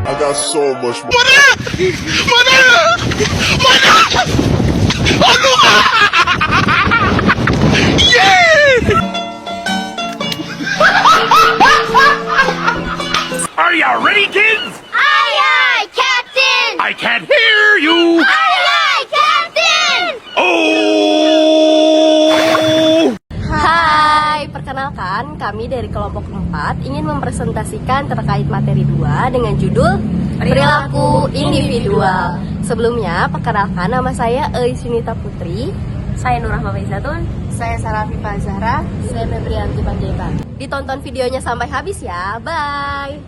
I got so much more. Are you ready, kids? Aye, aye, Captain! I can't hear you. Aye, aye, Captain! Oh! Hai, perkenalkan kami dari kelompok 4 ingin mempresentasikan terkait materi 2 dengan judul Perilaku Individual. Sebelumnya, perkenalkan nama saya Eisinita Putri. Saya Nur Rahma Faizatun. Saya Sarah Fifa Zahra. Saya Febrianti Panjaitan. Ditonton videonya sampai habis ya. Bye!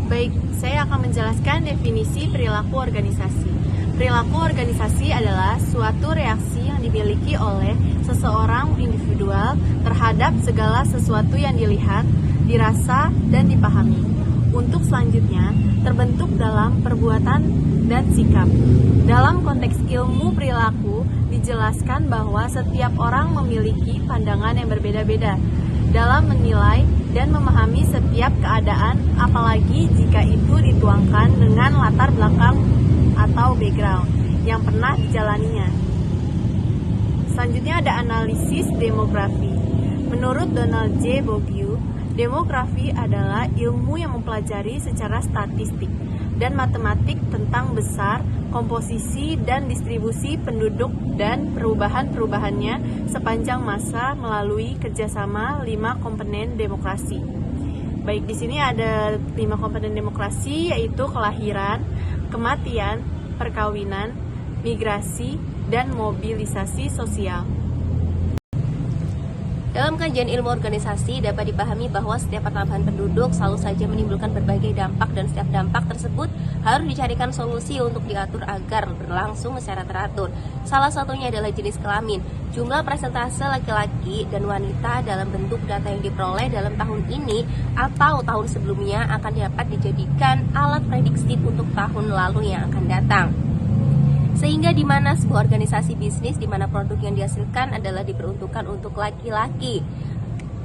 Baik, saya akan menjelaskan definisi perilaku organisasi. Perilaku organisasi adalah suatu reaksi yang dimiliki oleh seseorang individual terhadap segala sesuatu yang dilihat, dirasa, dan dipahami. Untuk selanjutnya, terbentuk dalam perbuatan dan sikap. Dalam konteks ilmu perilaku, dijelaskan bahwa setiap orang memiliki pandangan yang berbeda-beda dalam menilai dan memahami setiap keadaan, apalagi jika itu dituangkan dengan latar belakang atau background yang pernah dijalaninya. Selanjutnya ada analisis demografi. Menurut Donald J. Bourdieu, demografi adalah ilmu yang mempelajari secara statistik dan matematik tentang besar, komposisi, dan distribusi penduduk dan perubahan-perubahannya sepanjang masa melalui kerjasama 5 komponen demokrasi. Baik, di sini ada 5 komponen demokrasi, yaitu kelahiran, kematian, perkawinan, migrasi, dan mobilisasi sosial. Dalam kajian ilmu organisasi dapat dipahami bahwa setiap pertambahan penduduk selalu saja menimbulkan berbagai dampak dan setiap dampak tersebut harus dicarikan solusi untuk diatur agar berlangsung secara teratur. Salah satunya adalah jenis kelamin. Jumlah persentase laki-laki dan wanita dalam bentuk data yang diperoleh dalam tahun ini atau tahun sebelumnya akan dapat dijadikan alat prediksi untuk tahun lalu yang akan datang. Sehingga di mana sebuah organisasi bisnis di mana produk yang dihasilkan adalah diperuntukkan untuk laki-laki.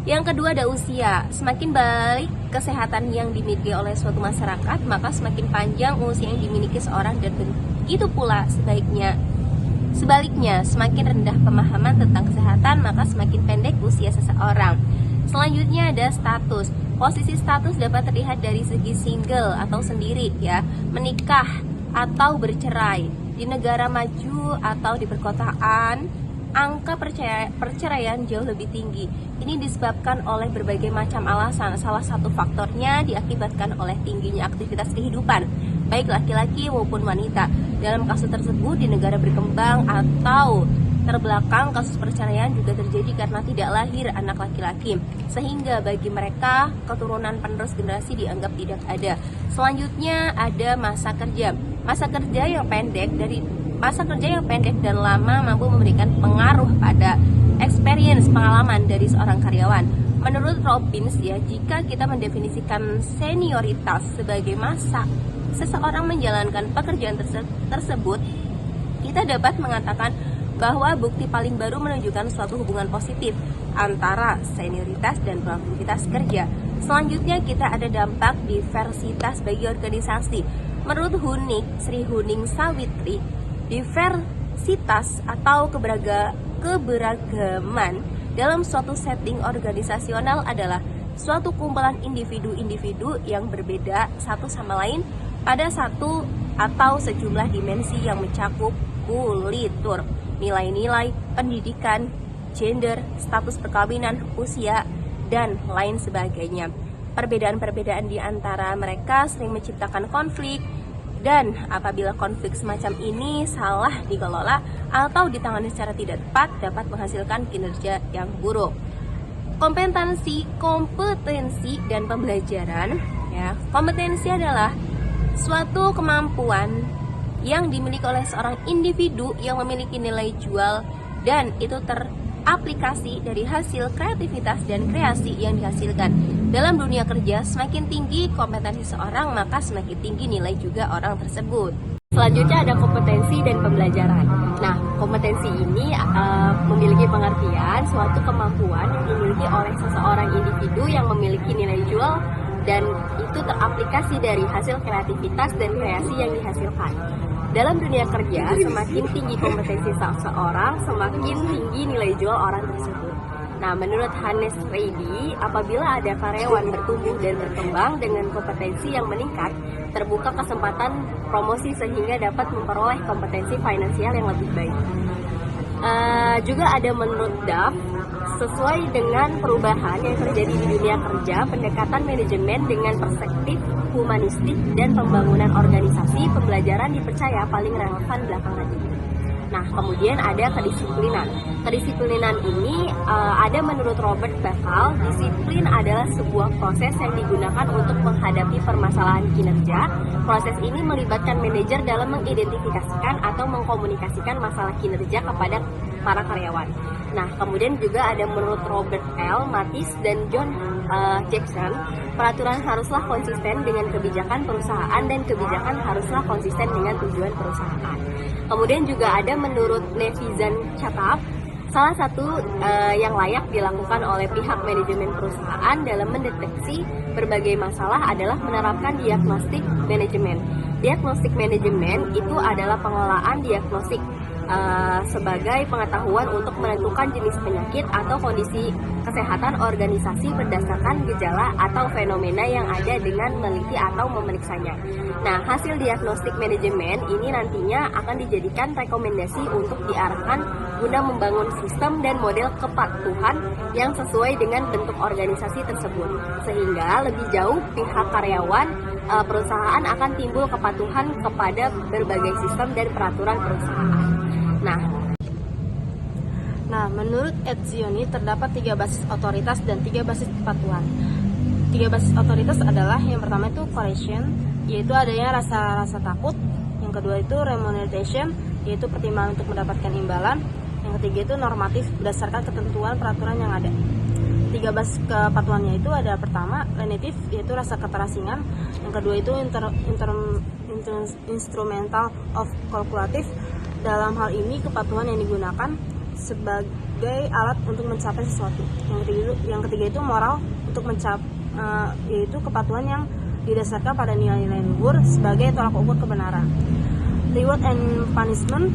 Yang kedua ada usia. Semakin baik kesehatan yang dimiliki oleh suatu masyarakat, maka semakin panjang usia yang dimiliki seorang, dan begitu pula sebaliknya, semakin rendah pemahaman tentang kesehatan, maka semakin pendek usia seseorang. Selanjutnya ada status. Posisi status dapat terlihat dari segi single atau sendiri ya, menikah atau bercerai. Di negara maju atau di perkotaan, angka perceraian jauh lebih tinggi. Ini disebabkan oleh berbagai macam alasan. Salah satu faktornya diakibatkan oleh tingginya aktivitas kehidupan, baik laki-laki maupun wanita. Dalam kasus tersebut, di negara berkembang atau terbelakang, kasus perceraian juga terjadi karena tidak lahir anak laki-laki, sehingga bagi mereka keturunan penerus generasi dianggap tidak ada. Selanjutnya ada masa kerja. Masa kerja yang pendek dan lama mampu memberikan pengaruh pada experience pengalaman dari seorang karyawan. Menurut Robbins ya, jika kita mendefinisikan senioritas sebagai masa seseorang menjalankan pekerjaan tersebut, kita dapat mengatakan bahwa bukti paling baru menunjukkan suatu hubungan positif antara senioritas dan produktivitas kerja. Selanjutnya kita ada dampak diversitas bagi organisasi. Menurut Sri Huning Sawitri, diversitas atau keberagaman dalam suatu setting organisasional adalah suatu kumpulan individu-individu yang berbeda satu sama lain pada satu atau sejumlah dimensi yang mencakup kultur, nilai-nilai, pendidikan, gender, status perkawinan, usia, dan lain sebagainya. Perbedaan-perbedaan di antara mereka sering menciptakan konflik, dan apabila konflik semacam ini salah dikelola atau ditangani secara tidak tepat dapat menghasilkan kinerja yang buruk. Kompetensi dan pembelajaran ya. Kompetensi adalah suatu kemampuan yang dimiliki oleh seorang individu yang memiliki nilai jual dan itu teraplikasi dari hasil kreativitas dan kreasi yang dihasilkan. Dalam dunia kerja, semakin tinggi kompetensi seorang, maka semakin tinggi nilai juga orang tersebut. Selanjutnya ada kompetensi dan pembelajaran. Nah, kompetensi ini memiliki pengertian suatu kemampuan yang dimiliki oleh seseorang individu yang memiliki nilai jual dan itu teraplikasi dari hasil kreativitas dan kreasi yang dihasilkan. Dalam dunia kerja, semakin tinggi kompetensi seseorang, semakin tinggi nilai jual orang tersebut. Nah, menurut Hannes Reidy, apabila ada karyawan bertumbuh dan berkembang dengan kompetensi yang meningkat, terbuka kesempatan promosi sehingga dapat memperoleh kompetensi finansial yang lebih baik. Juga ada menurut Duff, sesuai dengan perubahan yang terjadi di dunia kerja, pendekatan manajemen dengan perspektif humanistik dan pembangunan organisasi, pembelajaran dipercaya paling relevan belakangan ini. Nah, kemudian ada kedisiplinan. Kedisiplinan ini ada menurut Robert Bakal, disiplin adalah sebuah proses yang digunakan untuk menghadapi permasalahan kinerja. Proses ini melibatkan manajer dalam mengidentifikasikan atau mengkomunikasikan masalah kinerja kepada para karyawan. Nah, kemudian juga ada menurut Robert L. Mathis dan John Jackson, peraturan haruslah konsisten dengan kebijakan perusahaan dan kebijakan haruslah konsisten dengan tujuan perusahaan. Kemudian juga ada menurut Nevizan Chatap, salah satu yang layak dilakukan oleh pihak manajemen perusahaan dalam mendeteksi berbagai masalah adalah menerapkan diagnostik manajemen. Diagnostik manajemen itu adalah pengelolaan diagnostik sebagai pengetahuan untuk menentukan jenis penyakit atau kondisi kesehatan organisasi berdasarkan gejala atau fenomena yang ada dengan meneliti atau memeriksanya. Nah, hasil diagnostik manajemen ini nantinya akan dijadikan rekomendasi untuk diarahkan guna membangun sistem dan model kepatuhan yang sesuai dengan bentuk organisasi tersebut. Sehingga lebih jauh pihak karyawan perusahaan akan timbul kepatuhan kepada berbagai sistem dan peraturan perusahaan. Nah, menurut Ed Zioni terdapat 3 basis otoritas dan 3 basis kepatuhan. 3 basis otoritas adalah yang pertama itu coercion, yaitu adanya rasa takut. Yang kedua itu remuneration, yaitu pertimbangan untuk mendapatkan imbalan. Yang ketiga itu normatif, berdasarkan ketentuan peraturan yang ada. 3 basis kepatuhannya itu ada pertama lenitif, yaitu rasa keterasingan. Yang kedua itu instrumental of calculative. Dalam hal ini kepatuhan yang digunakan sebagai alat untuk mencapai sesuatu. Yang ketiga itu moral, untuk yaitu kepatuhan yang didasarkan pada nilai-nilai luhur sebagai tolak ukur kebenaran. Reward and punishment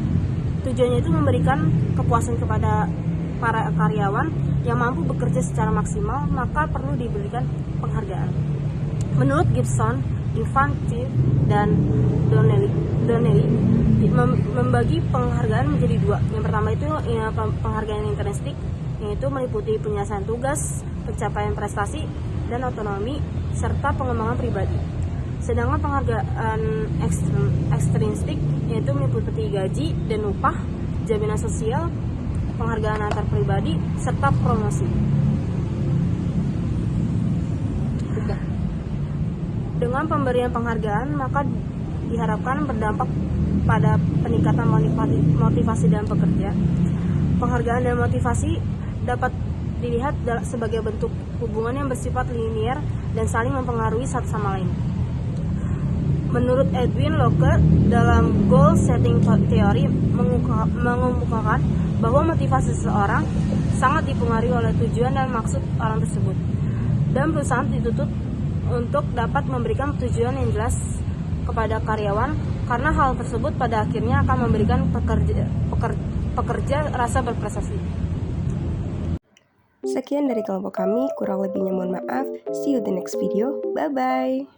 tujuannya itu memberikan kepuasan kepada para karyawan yang mampu bekerja secara maksimal, maka perlu diberikan penghargaan. Menurut Gibson, Infante, dan Donnelly membagi penghargaan menjadi 2. Yang pertama itu penghargaan intrinsik, yaitu meliputi penyelesaian tugas, pencapaian prestasi, dan otonomi, serta pengembangan pribadi. Sedangkan penghargaan ekstrinsik, yaitu meliputi gaji dan upah, jaminan sosial, penghargaan antar pribadi, serta promosi. Dengan pemberian penghargaan, maka diharapkan berdampak pada peningkatan motivasi dalam pekerja. Penghargaan dan motivasi dapat dilihat sebagai bentuk hubungan yang bersifat linier dan saling mempengaruhi satu sama lain. Menurut Edwin Locke, dalam goal setting theory mengemukakan bahwa motivasi seseorang sangat dipengaruhi oleh tujuan dan maksud orang tersebut. Dan perusahaan dituntut untuk dapat memberikan tujuan yang jelas kepada karyawan, karena hal tersebut pada akhirnya akan memberikan pekerja rasa berprestasi. Sekian dari kelompok kami, kurang lebihnya mohon maaf. See you the next video. Bye-bye.